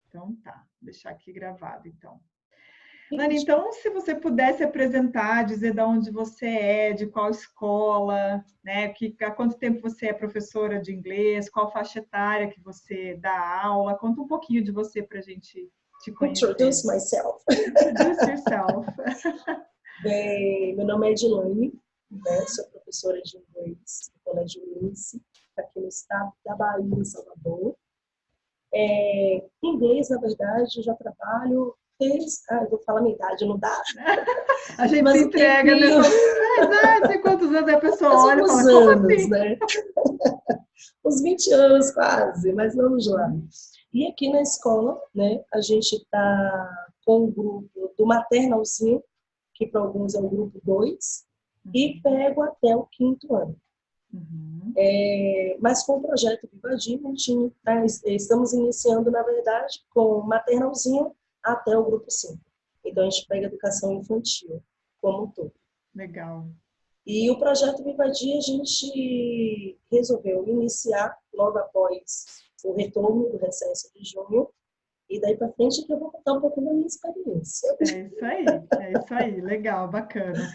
Então tá, vou deixar aqui gravado então. Lani, então, se você pudesse apresentar, dizer de onde você é, de qual escola, né? Há quanto tempo você é professora de inglês, qual faixa etária que você dá aula, conta um pouquinho de você para a gente te conhecer. Introduce myself. Introduce yourself. Bem, meu nome é Edilane, né? Sou professora de inglês no Colégio Lince, aqui no estado da Bahia, em Salvador. Inglês, na verdade, eu já trabalho desde... eu vou falar a minha idade, não dá. A gente Mas se entrega, né? Mas quantos anos a pessoa olha e fala, como assim? Né? Uns 20 anos quase, mas vamos lá. E aqui na escola, né, a gente está com o grupo do maternalzinho, que para alguns é o grupo 2, e pego até o 5º ano. Mas com o projeto Vivadim, estamos iniciando, na verdade, com o maternalzinho até o grupo 5. Então, a gente pega educação infantil como um todo. Legal. E o projeto Vivadim a gente resolveu iniciar logo após o retorno do recesso de junho. E daí para frente que eu vou contar um pouco da minha experiência. É isso aí, legal, bacana.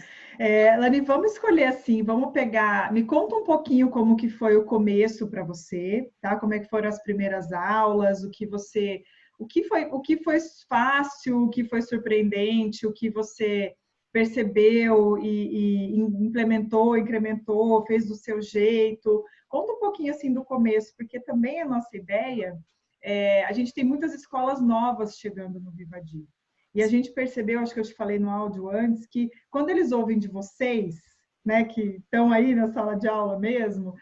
Lani, vamos escolher assim, vamos pegar, me conta um pouquinho como que foi o começo para você, tá? Como é que foram as primeiras aulas, o que foi fácil, o que foi surpreendente, o que você percebeu e implementou, incrementou, fez do seu jeito. Conta um pouquinho assim do começo, porque também a nossa ideia a gente tem muitas escolas novas chegando no Vivadim. E a gente percebeu, acho que eu te falei no áudio antes, que quando eles ouvem de vocês, né, que estão aí na sala de aula mesmo,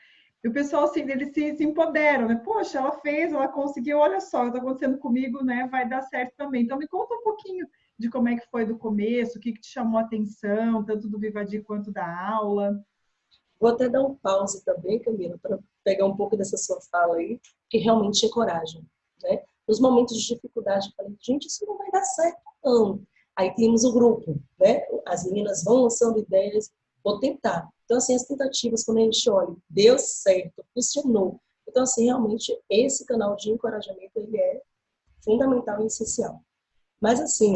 o pessoal, assim, eles se empoderam, né? Poxa, ela fez, ela conseguiu, olha só, está acontecendo comigo, né? Vai dar certo também. Então, me conta um pouquinho de como é que foi do começo, o que te chamou a atenção, tanto do Vivadim quanto da aula. Vou até dar um pause também, Camila, para pegar um pouco dessa sua fala aí, que realmente encorajam, né? Nos momentos de dificuldade, eu falei, gente, isso não vai dar certo, não. Aí temos o grupo, né? As meninas vão lançando ideias, vou tentar. Então, assim, as tentativas, quando a gente olha, deu certo, funcionou. Então, assim, realmente, esse canal de encorajamento, ele é fundamental e essencial. Mas, assim,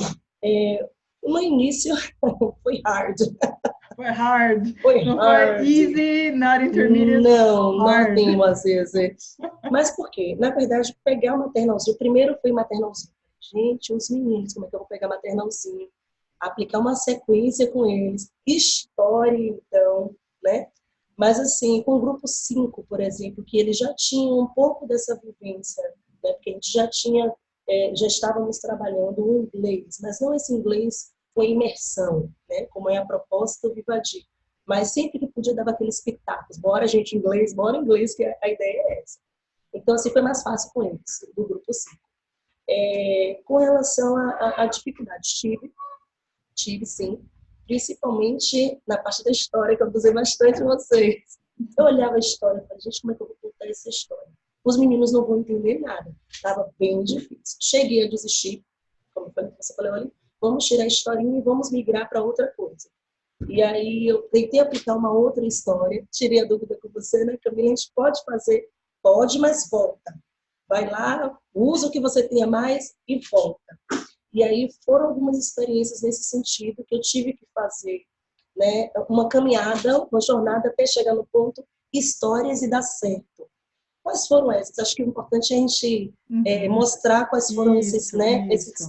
no início, foi hard. Foi hard. Foi Não hard. Foi easy, not intermediate. Não, hard. nothing was easy. Mas por quê? Na verdade, pegar o maternalzinho. O primeiro foi maternalzinho. Gente, os meninos, como é que eu vou pegar maternalzinho? Aplicar uma sequência com eles. História, então, né? Mas assim, com o grupo 5, por exemplo, que eles já tinham um pouco dessa vivência, né? Porque a gente já estávamos trabalhando o inglês, mas não esse inglês com imersão, né? Como é a proposta do Vivadim. Mas sempre que podia dava aqueles pitacos. Bora, gente, inglês, bora inglês, que a ideia é essa. Então, assim, foi mais fácil com eles, do grupo 5. Com relação à dificuldade, tive sim, principalmente na parte da história, que eu usei bastante vocês. Eu olhava a história e falei, gente, como é que eu vou contar essa história? Os meninos não vão entender nada. Estava bem difícil. Cheguei a desistir, como você falou ali, vamos tirar a historinha e vamos migrar para outra coisa. E aí eu tentei aplicar uma outra história, tirei a dúvida com você, né, Camila? A gente pode fazer? Pode, mas volta. Vai lá, usa o que você tenha mais e volta. E aí foram algumas experiências nesse sentido que eu tive que fazer, né? Uma caminhada, uma jornada até chegar no ponto histórias e dar certo. Quais foram essas? Acho que o importante é a gente mostrar quais foram esses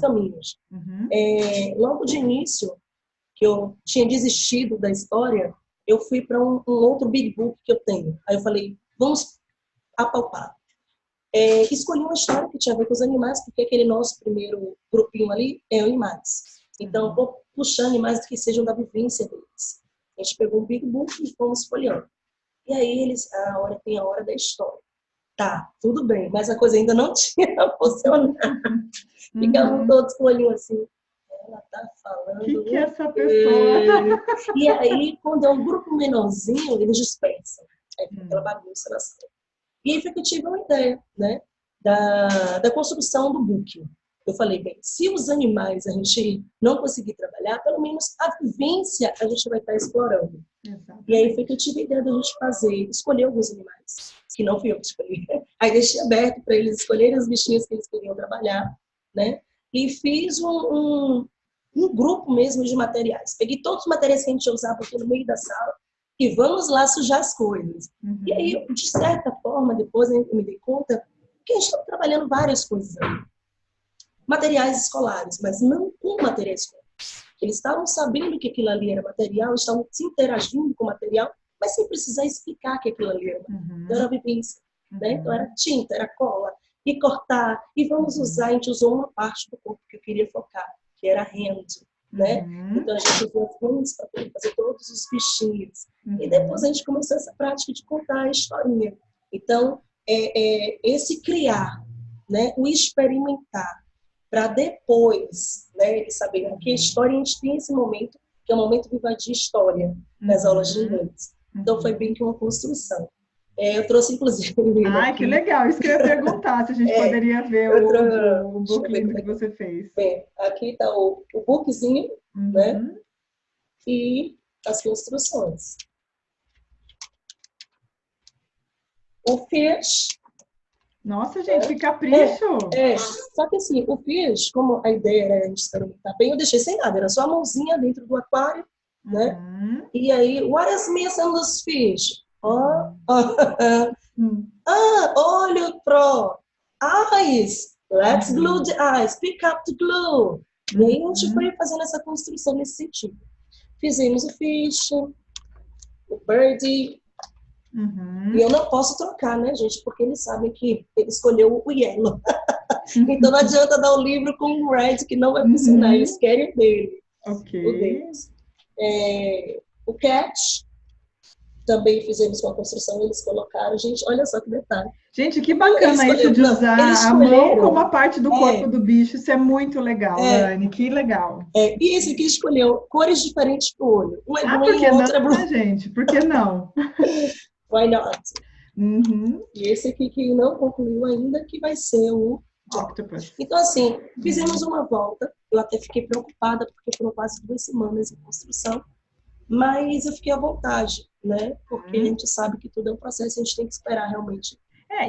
caminhos. Logo de início, que eu tinha desistido da história, eu fui para um outro big book que eu tenho. Aí eu falei, vamos apalpar. Escolhi uma história que tinha a ver com os animais, porque aquele nosso primeiro grupinho ali é animais. Então, vou puxar animais que sejam da vivência deles. A gente pegou um big book e fomos folheando. E aí tem a hora da história. Tá, tudo bem, mas a coisa ainda não tinha funcionado. Ficavam todos com o olhinho assim. Ela tá falando. O que é essa pessoa? E aí, quando é um grupo menorzinho, eles dispersam. Aí fica aquela bagunça na sala. E aí foi que eu tive uma ideia, né? Da construção do book. Eu falei, bem, se os animais a gente não conseguir trabalhar, pelo menos a vivência a gente vai estar explorando. Exatamente. E aí foi que eu tive a ideia da gente escolher alguns animais, que não fui eu que escolhi. Aí deixei aberto para eles escolherem os bichinhos que eles queriam trabalhar. né? E fiz um grupo mesmo de materiais. Peguei todos os materiais que a gente usava aqui no meio da sala e vamos lá sujar as coisas. E aí, de certa forma, depois eu me dei conta que a gente estava trabalhando várias coisas ali. Materiais escolares, mas não com materiais escolares. Eles estavam sabendo que aquilo ali era material, estavam se interagindo com o material, mas sem precisar explicar que aquilo ali era material. Então, era vivência, né? Então, era tinta, era cola, e cortar, e vamos usar. A gente usou uma parte do corpo que eu queria focar, que era hand, né? Então, a gente usou as mãos para poder fazer todos os bichinhos. E depois a gente começou essa prática de contar a historinha. Então, esse criar, né? O experimentar, para depois, né, eles saberem que a história, a gente tem esse momento, que é o momento Viva de história, nas aulas de inglês. Então, foi bem que uma construção. Eu trouxe, inclusive... Ai, que legal! Isso que eu ia perguntar, se a gente poderia ver o booklet que você fez. Bem, aqui está o bookzinho, né? E as construções. O fish... Nossa, gente, que capricho! Só que assim, o fish, como a ideia era a gente experimentar bem, eu deixei sem nada, era só a mãozinha dentro do aquário, né? E aí, what is missing this fish? Olho pro eyes, let's glue the eyes, pick up the glue. E aí a gente foi fazendo essa construção nesse sentido. Fizemos o fish, o birdie. E eu não posso trocar, né, gente? Porque eles sabem que ele escolheu o yellow. Então não adianta dar o livro com o red, que não vai funcionar. Eles querem o dele. O deles. O cat. Também fizemos uma construção, eles colocaram. Gente, olha só que detalhe. Gente, que bacana isso de usar a mão como a parte do corpo do bicho. Isso é muito legal, Dani. Que legal. E esse aqui escolheu cores diferentes pro olho. Um é green, o outro é blue. Gente, por que não? Why not? E esse aqui que não concluiu ainda, que vai ser o octopus. Então, assim, fizemos uma volta. Eu até fiquei preocupada, porque foram quase 2 semanas em construção. Mas eu fiquei à vontade, né? Porque a gente sabe que tudo é um processo, a gente tem que esperar realmente.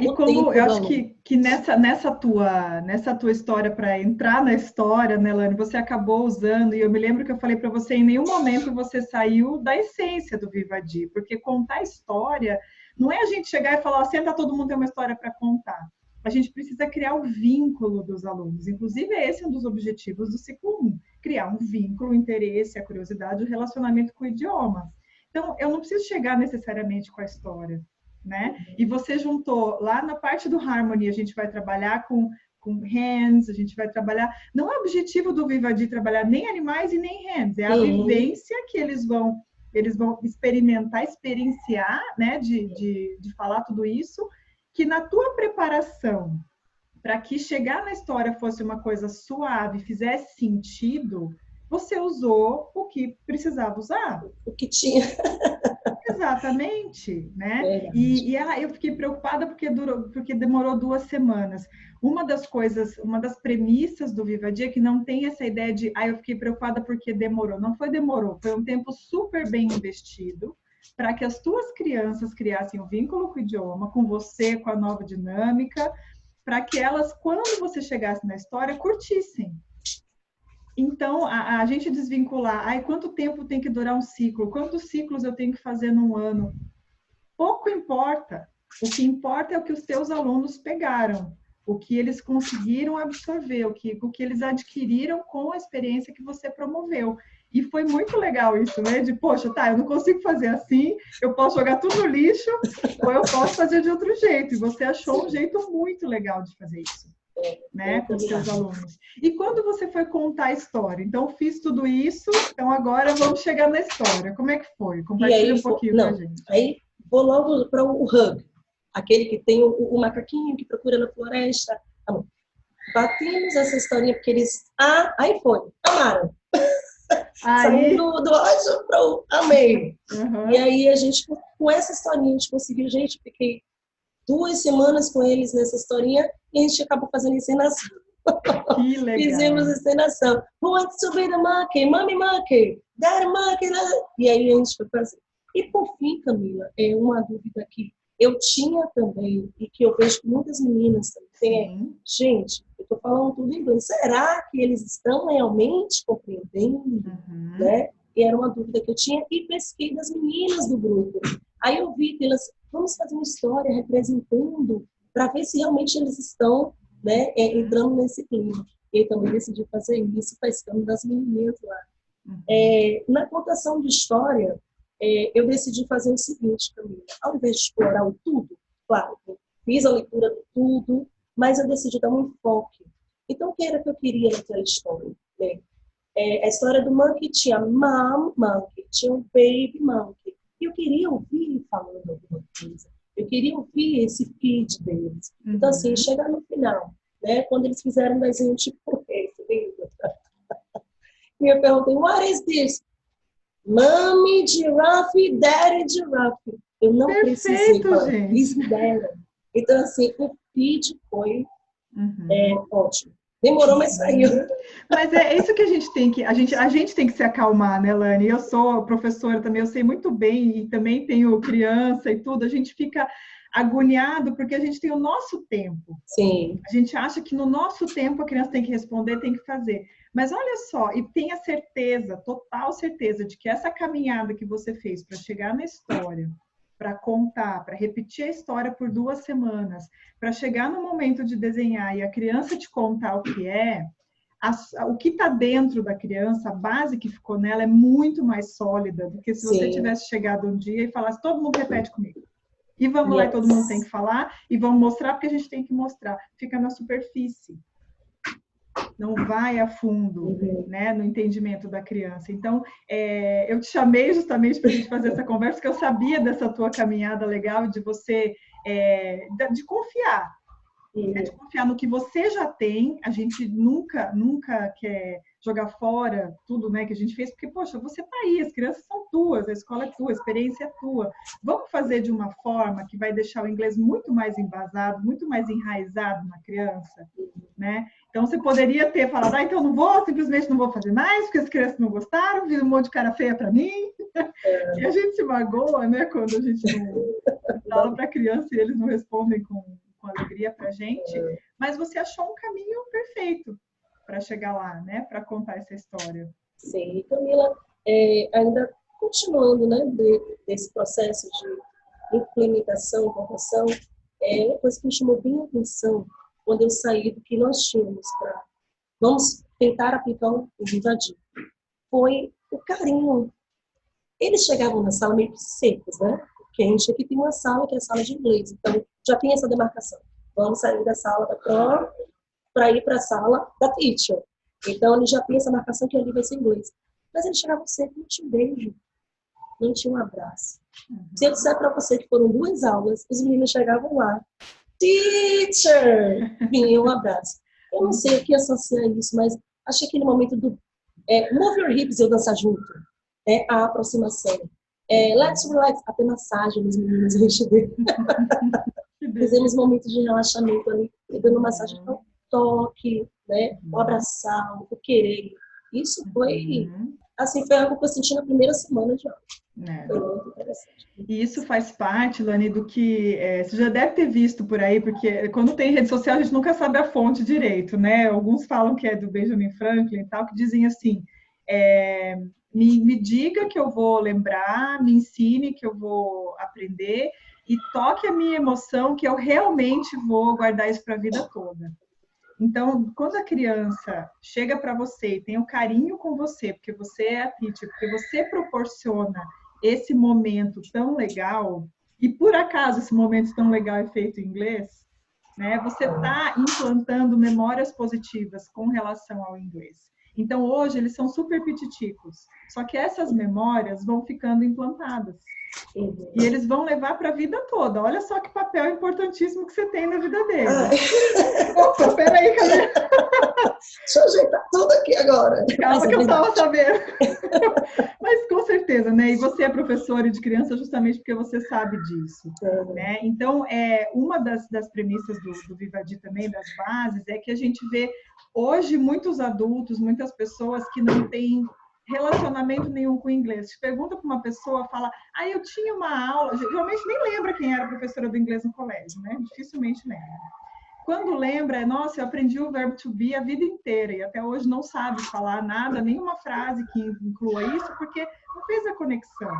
E como eu acho que nessa tua história, para entrar na história, né, Lani, você acabou usando, e eu me lembro que eu falei para você, em nenhum momento você saiu da essência do Vivadi, porque contar história não é a gente chegar e falar, senta, todo mundo tem uma história para contar. A gente precisa criar o vínculo dos alunos. Inclusive, esse é um dos objetivos do ciclo 1, criar um vínculo, o interesse, a curiosidade, o relacionamento com o idioma. Então, eu não preciso chegar necessariamente com a história, né? E você juntou, lá na parte do Harmony, a gente vai trabalhar com hands, a gente vai trabalhar... Não é o objetivo do Vivadi trabalhar nem animais e nem hands, é a vivência que eles vão experimentar, experienciar, né? De falar tudo isso, que na tua preparação, para que chegar na história fosse uma coisa suave, fizesse sentido, você usou o que precisava usar. O que tinha. Exatamente, né? E eu fiquei preocupada porque demorou 2 semanas. Uma das premissas do Vivadi é que não tem essa ideia de eu fiquei preocupada porque demorou. Não foi demorou, foi um tempo super bem investido para que as tuas crianças criassem um vínculo com o idioma, com você, com a nova dinâmica, para que elas, quando você chegasse na história, curtissem. Então, a gente desvincular, quanto tempo tem que durar um ciclo? Quantos ciclos eu tenho que fazer num ano? Pouco importa. O que importa é o que os teus alunos pegaram, o que eles conseguiram absorver, o que eles adquiriram com a experiência que você promoveu. E foi muito legal isso, né? De, poxa, eu não consigo fazer assim, eu posso jogar tudo no lixo, ou eu posso fazer de outro jeito. E você achou um jeito muito legal de fazer isso, né? Com os seus alunos. E quando você foi contar a história? Então, fiz tudo isso, então agora vamos chegar na história. Como é que foi? Compartilha um pouquinho com a gente. Aí, vou logo para o hug. Aquele que tem o macaquinho que procura na floresta. Batemos essa historinha porque eles... aí foi. Amaram. Saindo do ódio para o amei. E aí a gente, com essa historinha, a gente conseguiu, fiquei 2 semanas com eles nessa historinha e a gente acabou fazendo encenação. Que legal. Fizemos encenação. Who wants to be the monkey? Mommy monkey, daddy monkey. E aí a gente foi fazer. E por fim, Camila, uma dúvida que eu tinha também, e que eu vejo que muitas meninas também têm, Sim. gente, eu estou falando tudo em inglês, será que eles estão realmente compreendendo? Né? E era uma dúvida que eu tinha, e pesquei das meninas do grupo. Aí eu vi que elas, vamos fazer uma história representando, para ver se realmente eles estão, né, entrando nesse clima. E eu também decidi fazer isso, pescando das meninas lá. Na contação de história, eu decidi fazer o seguinte, Camila. Ao invés de explorar o tudo, claro, eu fiz a leitura do tudo, mas eu decidi dar um enfoque. Então, o que era que eu queria naquela história? Né? A história do monkey tinha mom monkey, tinha um baby monkey. E eu queria ouvir ele falando alguma coisa. Eu queria ouvir esse feed deles. Então, assim, chegar no final, né, quando eles fizeram um desenho tipo esse, lindo. E eu perguntei, what is this? Mommy giraffe, daddy giraffe. Eu não precisei falar, eles me deram. Então, assim, o feed foi ótimo. Demorou, mas saiu. Mas é isso que a gente tem que... A gente tem que se acalmar, né, Lani? Eu sou professora também, eu sei muito bem, e também tenho criança e tudo. A gente fica agoniado porque a gente tem o nosso tempo. Sim. A gente acha que no nosso tempo a criança tem que responder, tem que fazer. Mas olha só, e tenha certeza, total certeza, de que essa caminhada que você fez para chegar na história, para contar, para repetir a história por 2 semanas, para chegar no momento de desenhar e a criança te contar o que é, o que está dentro da criança, a base que ficou nela é muito mais sólida do que se você tivesse chegado um dia e falasse, todo mundo repete comigo. E vamos lá, e todo mundo tem que falar, e vamos mostrar porque a gente tem que mostrar. Fica na superfície. Não vai a fundo, né, no entendimento da criança. Então, eu te chamei justamente para a gente fazer essa conversa, porque eu sabia dessa tua caminhada legal, de você, de confiar. De confiar no que você já tem. A gente nunca quer jogar fora tudo, né, que a gente fez, porque, poxa, você está aí, as crianças são tuas, a escola é tua, a experiência é tua. Vamos fazer de uma forma que vai deixar o inglês muito mais embasado, muito mais enraizado na criança, né? Então, você poderia ter falado, então não vou, simplesmente não vou fazer mais, porque as crianças não gostaram, viram um monte de cara feia para mim. E a gente se magoa, né, quando a gente não fala para a criança e eles não respondem com alegria para a gente, mas você achou um caminho perfeito para chegar lá, né? Para contar essa história. Sim, Camila, ainda continuando, né, desse processo de implementação, implantação, uma coisa que me chamou bem a atenção quando eu saí do que nós tínhamos para vamos tentar aplicar o Vivadim, foi o carinho. Eles chegavam na sala meio secos, né? Porque a gente aqui tem uma sala que é a sala de inglês, então já tem essa demarcação. Vamos sair da sala da Pro para ir para a sala da teacher. Então, ele já tem essa marcação que ali vai ser inglês. Mas eles chegavam sempre, não tinha um beijo, não tinha um abraço. Se eu disser para você que foram 2 aulas, os meninos chegavam lá, teacher, vinha um abraço. Eu não sei o que associar isso, mas achei aquele momento do move your hips e eu dançar junto, a aproximação. Let's relax, até massagem nos meninos, a gente deu. Fizemos momentos de relaxamento ali, dando massagem ao toque, né? O abraçar, o querer. Isso foi, assim, foi algo que eu senti na primeira semana de aula. Foi muito interessante. E isso faz parte, Lani, do que você já deve ter visto por aí, porque quando tem rede social a gente nunca sabe a fonte direito, né? Alguns falam que é do Benjamin Franklin e tal, que dizem assim, me diga que eu vou lembrar, me ensine que eu vou aprender e toque a minha emoção que eu realmente vou guardar isso para a vida toda. Então, quando a criança chega para você e tem um carinho com você, porque você é a teacher, porque você proporciona esse momento tão legal, e por acaso esse momento tão legal é feito em inglês, né? Você está implantando memórias positivas com relação ao inglês. Então, hoje, eles são super pititicos, só que essas memórias vão ficando implantadas. E eles vão levar para a vida toda. Olha só que papel importantíssimo que você tem na vida deles. Opa, peraí, cadê? Deixa eu ajeitar tudo aqui agora. Calma que eu estava sabendo. Mas com certeza, né? E você é professora de criança justamente porque você sabe disso. Né? Então, uma das premissas do Vivadi também, das bases, é que a gente vê hoje muitos adultos, muitas pessoas que não têm relacionamento nenhum com o inglês. Pergunta para uma pessoa, fala, eu tinha uma aula, geralmente nem lembra quem era a professora do inglês no colégio, né? Dificilmente lembra. Quando lembra, nossa, eu aprendi o verbo to be a vida inteira e até hoje não sabe falar nada, nenhuma frase que inclua isso, porque não fez a conexão.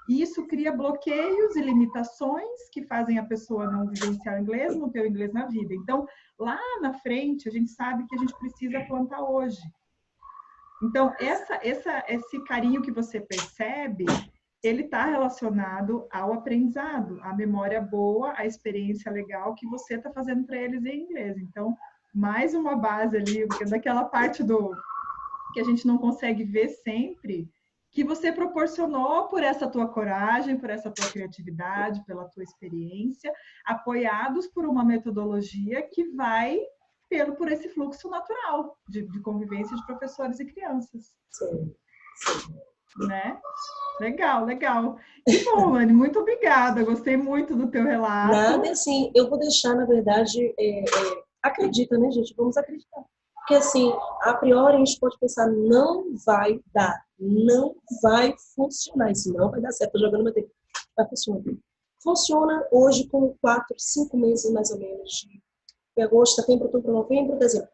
E isso cria bloqueios e limitações que fazem a pessoa não vivenciar o inglês, não ter o inglês na vida. Então, lá na frente, a gente sabe que a gente precisa plantar hoje. Então, esse carinho que você percebe, ele está relacionado ao aprendizado, à memória boa, à experiência legal que você está fazendo para eles em inglês. Então, mais uma base ali, porque daquela parte que a gente não consegue ver sempre, que você proporcionou por essa tua coragem, por essa tua criatividade, pela tua experiência, apoiados por uma metodologia que vai por esse fluxo natural de convivência de professores e crianças. Sim, sim. Né? Legal, legal. Que bom, Anne, muito obrigada. Gostei muito do teu relato. Nada, assim, eu vou deixar, na verdade, acredita, né, gente? Vamos acreditar. Porque, assim, a priori a gente pode pensar, não vai dar, não vai funcionar, isso não vai dar certo. Estou jogando meu tempo. Vai funcionar. Funciona hoje com 4, 5 meses, mais ou menos, de agosto, setembro, outubro, novembro, dezembro.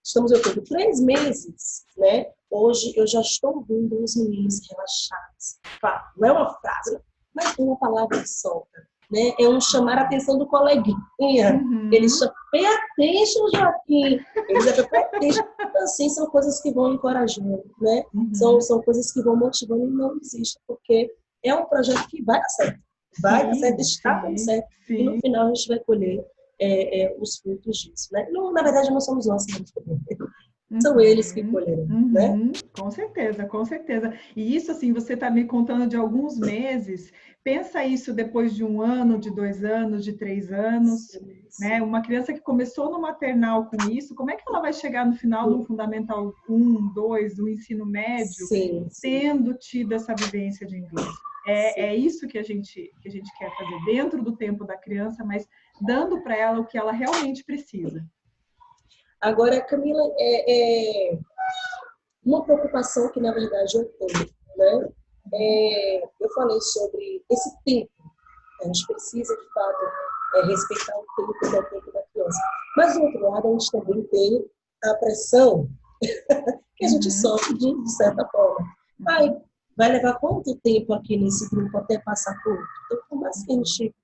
Estamos em outubro, 3 meses, né? Hoje eu já estou vendo os meninos relaxados. Claro, não é uma frase, mas é uma palavra que solta, né? É um chamar a atenção do coleguinha. Eles chamam, pay attention, Joaquim. Eles é pay attention. Então, assim, são coisas que vão encorajando, né? São coisas que vão motivando e não desistam, porque é um projeto que vai dar certo. Vai dar certo, está dando certo. Sim. E no final a gente vai colher os frutos disso, né? Não, na verdade, não somos nós que vamos colher. São eles que colherão, né? Com certeza, com certeza. E isso, assim, você está me contando de alguns meses. Pensa isso depois de 1 ano, de 2 anos, de 3 anos, sim. Né? Uma criança que começou no maternal com isso, como é que ela vai chegar no final do Fundamental 1, 2, do ensino médio, tendo tido essa vivência de inglês? É isso que a gente quer fazer dentro do tempo da criança, mas dando para ela o que ela realmente precisa. Agora, Camila, uma preocupação que, na verdade, eu tenho, né? Eu falei sobre esse tempo. A gente precisa, de fato, respeitar o tempo que é o tempo da criança. Mas, do outro lado, a gente também tem a pressão que a gente sofre de certa forma. Vai levar quanto tempo aqui nesse grupo até passar por outro? Então, por mais que a gente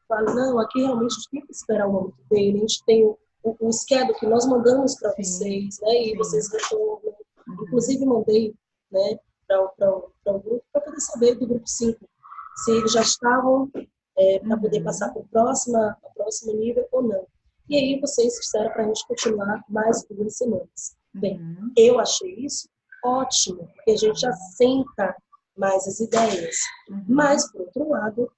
fale, não, aqui realmente a gente tem que esperar o momento dele, a gente tem o schedule que nós mandamos para vocês, né? E vocês retornam. Inclusive, mandei, né, para o grupo para poder saber do grupo 5 se eles já estavam para poder passar para o próximo nível ou não. E aí vocês disseram para a gente continuar mais 2 semanas. Bem, eu achei isso ótimo, porque a gente assenta mais as ideias. Mas, por outro lado,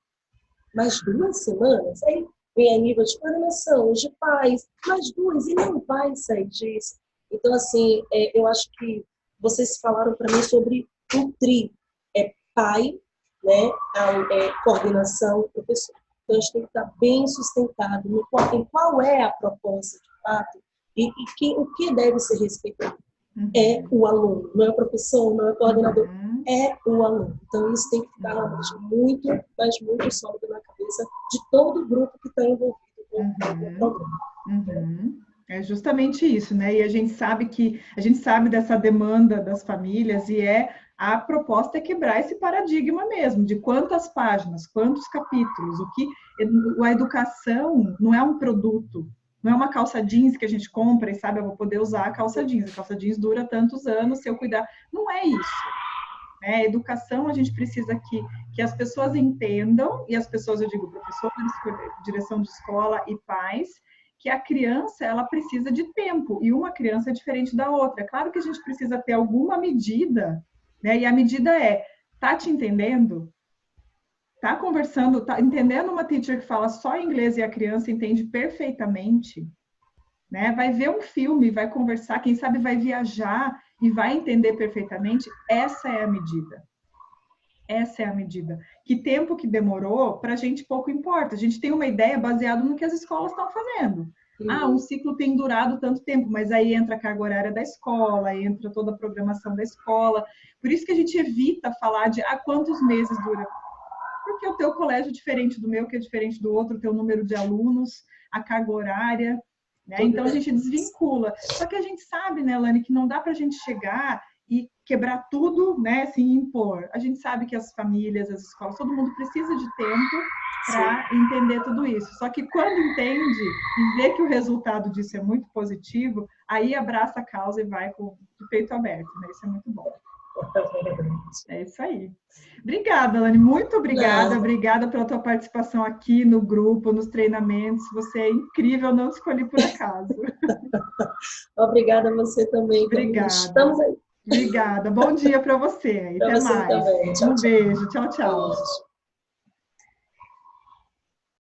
mais 2 semanas, aí vem a nível de coordenação, de pais, mais 2, e não vai sair disso. Então, assim, eu acho que vocês falaram para mim sobre um tri, pai, né, coordenação, professor. Então, a gente tem que estar bem sustentado em qual é a proposta, de fato, e o que deve ser respeitado. É o aluno, não é o professor, não é o coordenador, é o aluno. Então, isso tem que ficar realmente muito, mas muito sólido na cabeça de todo o grupo que está envolvido com o programa. É justamente isso, né? E a gente sabe dessa demanda das famílias e a proposta é quebrar esse paradigma mesmo, de quantas páginas, quantos capítulos, a educação não é um produto. Não é uma calça jeans que a gente compra e sabe, eu vou poder usar a calça jeans. A calça jeans dura tantos anos se eu cuidar. Não é isso. A educação, a gente precisa que as pessoas entendam, e as pessoas, eu digo, professores, direção de escola e pais, que a criança, ela precisa de tempo, e uma criança é diferente da outra. É claro que a gente precisa ter alguma medida, né? E a medida tá te entendendo? Tá conversando, tá entendendo uma teacher que fala só inglês e a criança entende perfeitamente, né? Vai ver um filme, vai conversar, quem sabe vai viajar e vai entender perfeitamente. Essa é a medida. Essa é a medida. Que tempo que demorou, para a gente pouco importa. A gente tem uma ideia baseada no que as escolas estão fazendo. um ciclo tem durado tanto tempo, mas aí entra a carga horária da escola, entra toda a programação da escola. Por isso que a gente evita falar de quantos meses dura. Porque o teu colégio é diferente do meu, que é diferente do outro, o teu número de alunos, a carga horária, né? Então a gente desvincula. Só que a gente sabe, né, Lani, que não dá para a gente chegar e quebrar tudo, né, assim, impor. A gente sabe que as famílias, as escolas, todo mundo precisa de tempo para entender tudo isso. Só que quando entende e vê que o resultado disso é muito positivo, aí abraça a causa e vai com o peito aberto, né? Isso é muito bom. É isso aí. Obrigada, Lani. Muito obrigada. Não. Obrigada pela tua participação aqui no grupo, nos treinamentos. Você é incrível, não te escolhi por acaso. Obrigada a você também. Obrigada. Estamos aí. Obrigada. Bom dia para você. Para Até você mais. também. Tchau, Um tchau. beijo. Tchau, tchau. Beijo.